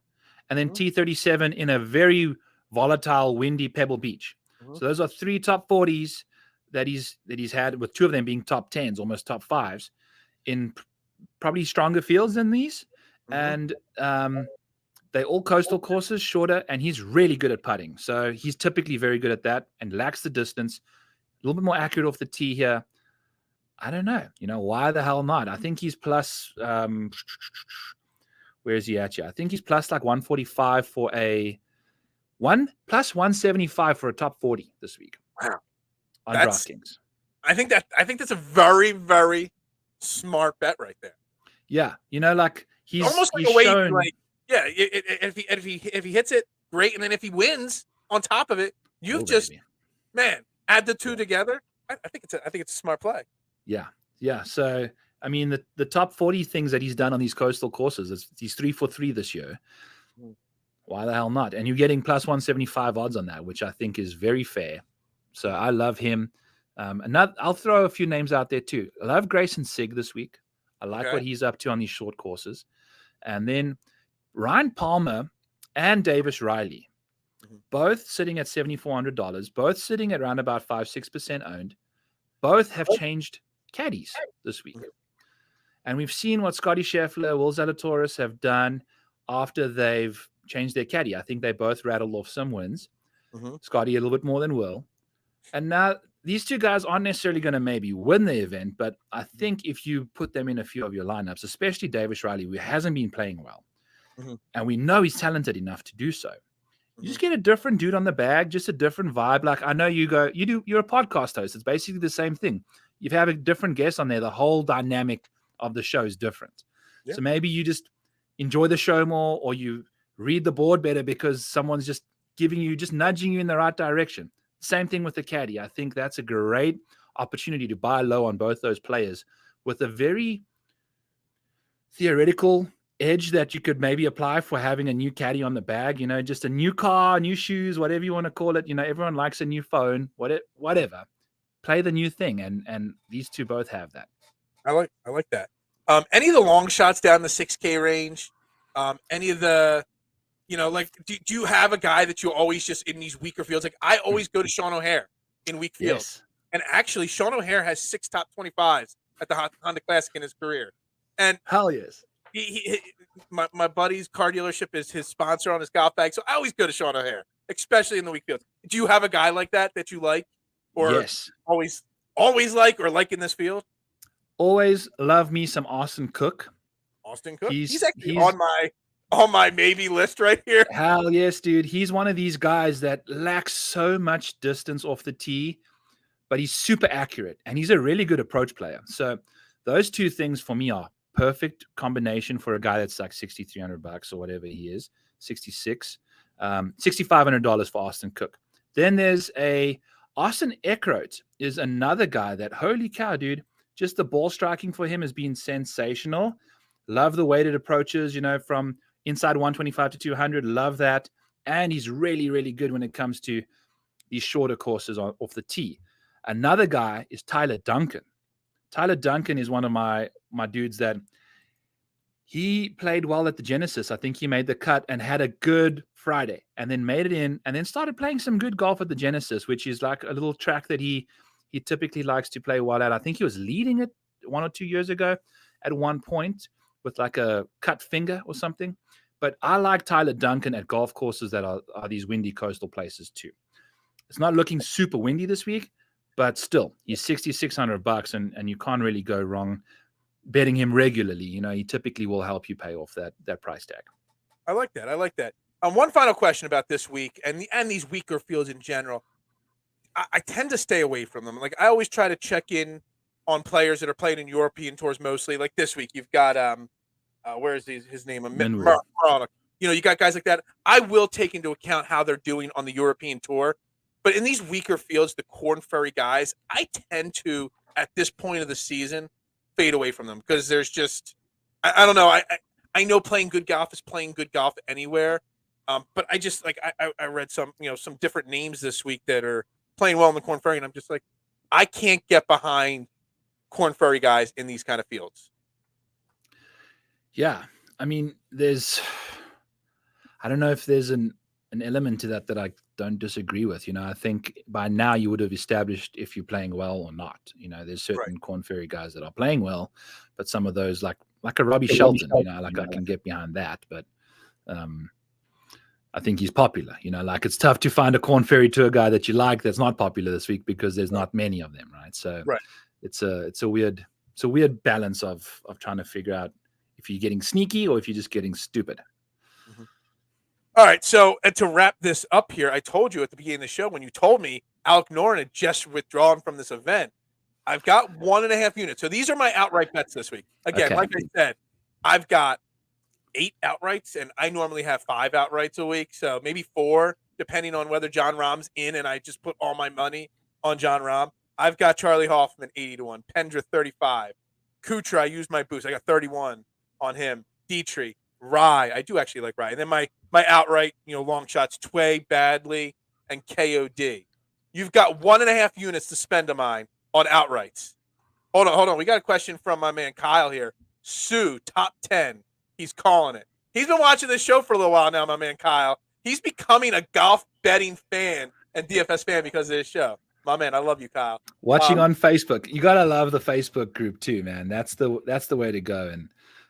And then T37 in a very volatile, windy Pebble Beach. So those are 3 top 40s that he's had, with 2 of them being top 10s, almost top 5s, in probably stronger fields than these. And they're all coastal courses, shorter, and he's really good at putting. So he's typically very good at that and lacks the distance. A little bit more accurate off the tee here. I don't know. Why the hell not? I think he's plus where is he at here? I think he's plus 145 for plus 175 for a top 40 this week. Wow. On DraftKings. I think that's a very, very smart bet right there. Yeah. He's almost like a way if he hits it, great. And then if he wins on top of it, you've add the 2 together. I think it's a smart play. Yeah. Yeah. So I mean, the top 40 things that he's done on these coastal courses, he's 3 for 3 this year. Why the hell not? And you're getting plus 175 odds on that, which I think is very fair. So I love him. I'll throw a few names out there too. I love Grayson Sigg this week. I like what he's up to on these short courses. And then Ryan Palmer and Davis Riley, both sitting at $7,400, both sitting at around about 5-6% owned. Both have changed caddies this week. And we've seen what Scotty Scheffler, Will Zalatoris have done after they've changed their caddy. I think they both rattled off some wins. Mm-hmm. Scotty a little bit more than Will. And now these two guys aren't necessarily going to maybe win the event, but I think if you put them in a few of your lineups, especially Davis Riley, who hasn't been playing well, and we know he's talented enough to do so, you just get a different dude on the bag, just a different vibe. Like I know you're a podcast host. It's basically the same thing. You have a different guest on there. The whole dynamic of the show is different. Yeah. So maybe you just enjoy the show more, or you read the board better because someone's just nudging you in the right direction. Same thing with the caddy. I think that's a great opportunity to buy low on both those players with a very theoretical edge that you could maybe apply for having a new caddy on the bag, just a new car, new shoes, whatever you want to call it. Everyone likes a new phone, whatever. Play the new thing, and these two both have that. I like that. Any of the long shots down the 6K range? Any of the, do you have a guy that you always just in these weaker fields? Like I always go to Sean O'Hare in weak fields. Yes. And actually Sean O'Hare has 6 top 25s at the Honda Classic in his career. And hell yes. My buddy's car dealership is his sponsor on his golf bag. So I always go to Sean O'Hare, especially in the weak fields. Do you have a guy like that you like? Or yes. always like or like in this field? Always love me some Austin Cook. Austin Cook? He's actually on my maybe list right here. Hell yes, dude. He's one of these guys that lacks so much distance off the tee, but he's super accurate and he's a really good approach player. So those two things for me are perfect combination for a guy that's like $6,300 or whatever he is, 66, $6,500 for Austin Cook. Then there's Austin Eckroat is another guy that, holy cow, dude, just the ball striking for him has been sensational. Love the weighted approaches, from inside 125 to 200. Love that. And he's really, really good when it comes to these shorter courses off the tee. Another guy is Tyler Duncan. Tyler Duncan is one of my dudes that he played well at the Genesis. I think he made the cut and had a good Friday and then made it in and then started playing some good golf at the Genesis, which is like a little track that he typically likes to play well at. I think he was leading it 1 or 2 years ago at one point with like a cut finger or something. But I like Tyler Duncan at golf courses that are these windy coastal places too. It's not looking super windy this week, but still, he's $6,600 and you can't really go wrong betting him regularly. He typically will help you pay off that price tag. I like that. One final question about this week and these weaker fields in general. I tend to stay away from them. Like I always try to check in on players that are playing in European tours mostly. Like this week, you've got where is his name? You got guys like that. I will take into account how they're doing on the European tour. But in these weaker fields, the Korn Ferry guys, I tend to, at this point of the season, fade away from them because there's just, I don't know. I know playing good golf is playing good golf anywhere. But I just like, I read some different names this week that are playing well in the Korn Ferry. And I'm just like, I can't get behind Korn Ferry guys in these kind of fields. Yeah. I mean, I don't know if there's an element to that I don't disagree with. I think by now you would have established if you're playing well or not. There's certain Korn Ferry guys that are playing well, but some of those like a Robbie Shelton, I can get behind that. But I think he's popular. Like it's tough to find a Korn Ferry Tour guy that you like that's not popular this week because there's not many of them, right? So it's a weird balance of trying to figure out if you're getting sneaky or if you're just getting stupid. All right, so and to wrap this up here, I told you at the beginning of the show when you told me Alec Noren had just withdrawn from this event, I've got 1.5 units. So these are my outright bets this week. Again, like I said, I've got 8 outrights, and I normally have 5 outrights a week, so maybe 4, depending on whether John Rahm's in, and I just put all my money on John Rahm. I've got Charlie Hoffman 80-1, Pendra 35, Kuchar. I used my boost. I got 31 on him. Dietrich. Rye, I do actually like Rye. And then my outright, long shots, Tway, Badley, and KOD. You've got 1.5 units to spend of mine on outrights. Hold on. We got a question from my man Kyle here. Sue, top 10. He's calling it. He's been watching this show for a little while now, my man Kyle. He's becoming a golf betting fan and DFS fan because of this show. My man, I love you, Kyle. Watching on Facebook. You got to love the Facebook group too, man. That's the way to go. And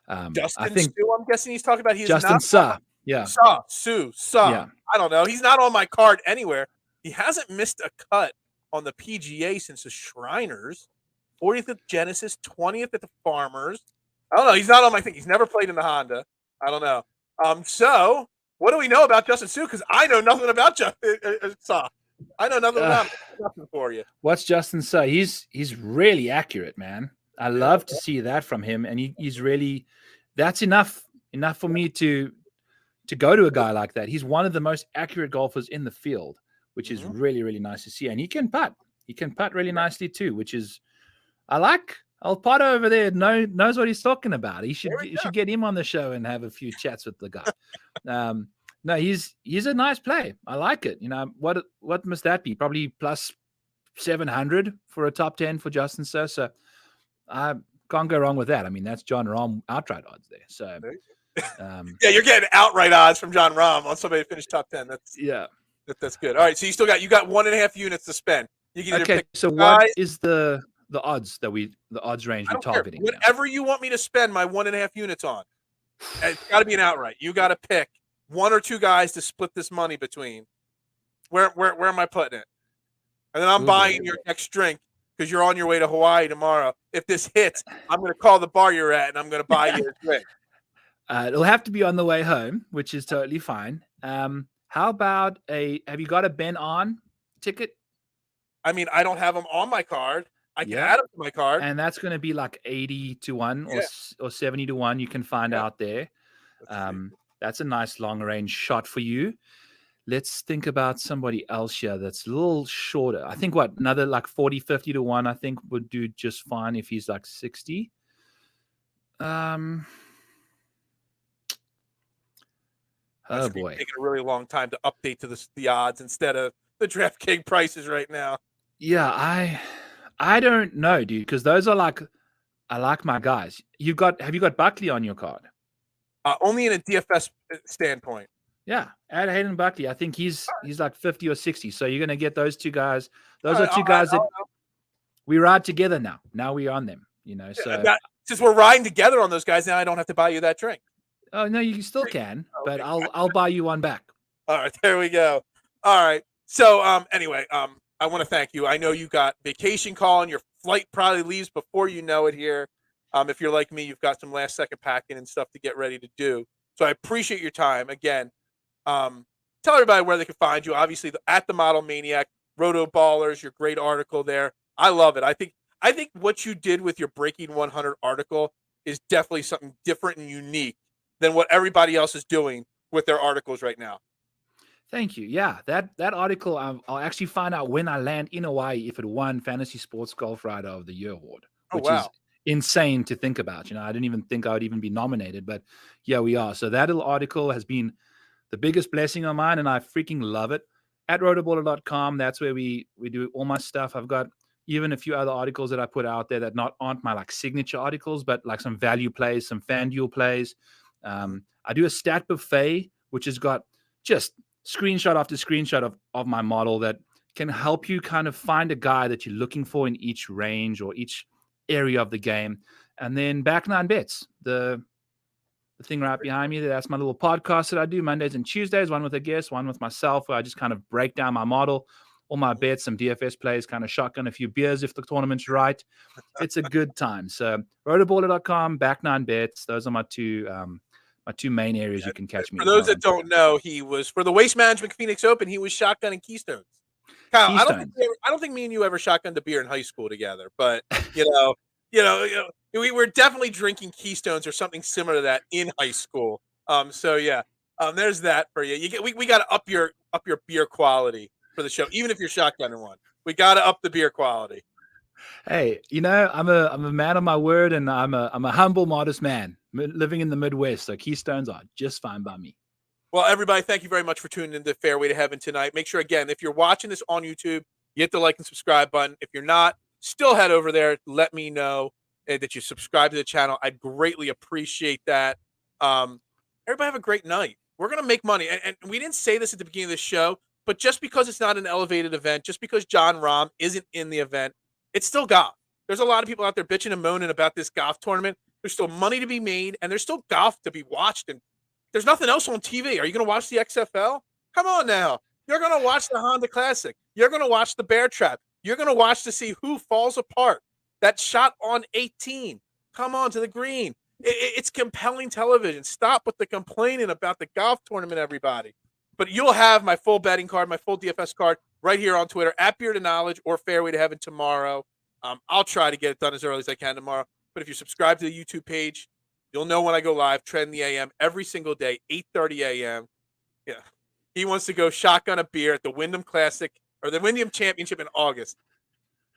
I Justin think Sue, I'm guessing he's talking about. He is Justin not Suh. Yeah. Sue. Yeah. I don't know. He's not on my card anywhere. He hasn't missed a cut on the PGA since the Shriners. 40th at Genesis, 20th at the Farmers. I don't know. He's not on my thing. He's never played in the Honda. I don't know. So what do we know about Justin Sue? Because I know nothing about Justin Suh. I know nothing about him. Nothing for you. What's Justin Suh? He's really accurate, man. I love to see that from him, and he's really that's enough for me to go to a guy like that. He's one of the most accurate golfers in the field, which is really, really nice to see. And he can putt. He can putt really nicely too, which is I like. Old Potter over there knows what he's talking about. He should get him on the show and have a few chats with the guy. No, he's a nice play. I like it. You know, what must that be? Probably plus 700 for a top 10 for Justin Suh. So I can't go wrong with that. I mean, that's John Rahm outright odds there. So yeah, you're getting outright odds from John Rahm on somebody to finish top 10. That's good. All right, so you got 1.5 units to spend. You can either pick so what is the odds the odds range we're targeting? Whatever you want me to spend my 1.5 units on. It's got to be an outright. You got to pick one or two guys to split this money between. Where am I putting it? And then I'm buying your next drink because you're on your way to Hawaii tomorrow. If this hits, I'm going to call the bar you're at and I'm going to buy you a drink. It'll have to be on the way home, which is totally fine. How about have you got a Ben On ticket? I mean, I don't have them on my card. I can add them to my card. And that's going to be like 80 to 1 or 70 to 1. You can find out there. That's a nice long range shot for you. Let's think about somebody else here that's a little shorter. I think another like 40, 50 to 1, I think would do just fine if he's like 60. Oh boy, taking a really long time to update to the odds instead of the DraftKings prices right now. Yeah, I don't know, dude, because those are like I like my guys. Have you got Buckley on your card? Only in a DFS standpoint. Yeah, add Hayden Buckley. I think he's like 50 or 60. So you're gonna get those two guys. Those are two guys that we ride together now. Now we're on them. You know, so since we're riding together on those guys, now I don't have to buy you that drink. Oh no, you still can, but I'll buy you one back. All right, there we go. All right. So anyway, I want to thank you. I know you got vacation call and your flight probably leaves before you know it here. If you're like me, you've got some last second packing and stuff to get ready to do. So I appreciate your time. Again, tell everybody where they can find you. Obviously, at the Model Maniac, RotoBallers, your great article there. I love it. I think what you did with your Breaking 100 article is definitely something different and unique than what everybody else is doing with their articles right now. Thank you. Yeah, that article, I'll actually find out when I land in Hawaii if it won Fantasy Sports Golf Writer of the Year award, which is insane to think about. You know, I didn't even think I would even be nominated, but yeah, we are. So that little article has been the biggest blessing of mine, and I freaking love it. At rotoballer.com, that's where we do all my stuff. I've got even a few other articles that I put out there that aren't my like signature articles, but like some value plays, some FanDuel plays. I do a stat buffet, which has got just screenshot after screenshot of my model that can help you kind of find a guy that you're looking for in each range or each area of the game. And then Back Nine Bets, the thing right behind me, that's my little podcast that I do Mondays and Tuesdays, one with a guest, one with myself, where I just kind of break down my model, all my bets, some DFS plays, kind of shotgun a few beers if the tournament's right. It's a good time. So rotoballer.com, Back Nine Bets, those are my two main areas you can catch me. For those that don't know, he was for the Waste Management Phoenix Open. He was shotgunning Keystones. Kyle, I don't think me and you ever shotgunned a beer in high school together, but we were definitely drinking Keystones or something similar to that in high school. So yeah, there's that for you. We got to up your beer quality for the show, even if you're shotgunning one. We got to up the beer quality. Hey, I'm a man of my word, and I'm a humble, modest man living in the Midwest. So Keystones are just fine by me. Well, everybody, thank you very much for tuning into Fairway to Heaven tonight. Make sure, again, if you're watching this on YouTube, you hit the like and subscribe button. If you're not, still head over there. Let me know that you subscribe to the channel. I'd greatly appreciate that. Everybody have a great night. We're going to make money. And we didn't say this at the beginning of the show, but just because it's not an elevated event, just because John Rahm isn't in the event, it's still golf. There's a lot of people out there bitching and moaning about this golf tournament. There's still money to be made, and there's still golf to be watched. And there's nothing else on TV. Are you going to watch the XFL? Come on now. You're going to watch the Honda Classic. You're going to watch the Bear Trap. You're going to watch to see who falls apart. That shot on 18. Come on to the green. It's compelling television. Stop with the complaining about the golf tournament, everybody. But you'll have my full betting card, my full DFS card right here on Twitter at Beard of Knowledge or Fairway to Heaven tomorrow. I'll try to get it done as early as I can tomorrow. But if you subscribe to the YouTube page, you'll know when I go live, Trend the AM every single day, 8:30 a.m. Yeah. He wants to go shotgun a beer at the Wyndham Classic or the Wyndham Championship in August.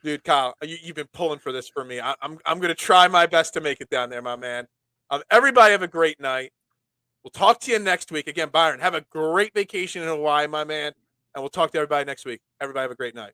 Dude, Kyle, you've been pulling for this for me. I'm going to try my best to make it down there, my man. Everybody have a great night. We'll talk to you next week. Again, Byron, have a great vacation in Hawaii, my man. And we'll talk to everybody next week. Everybody have a great night.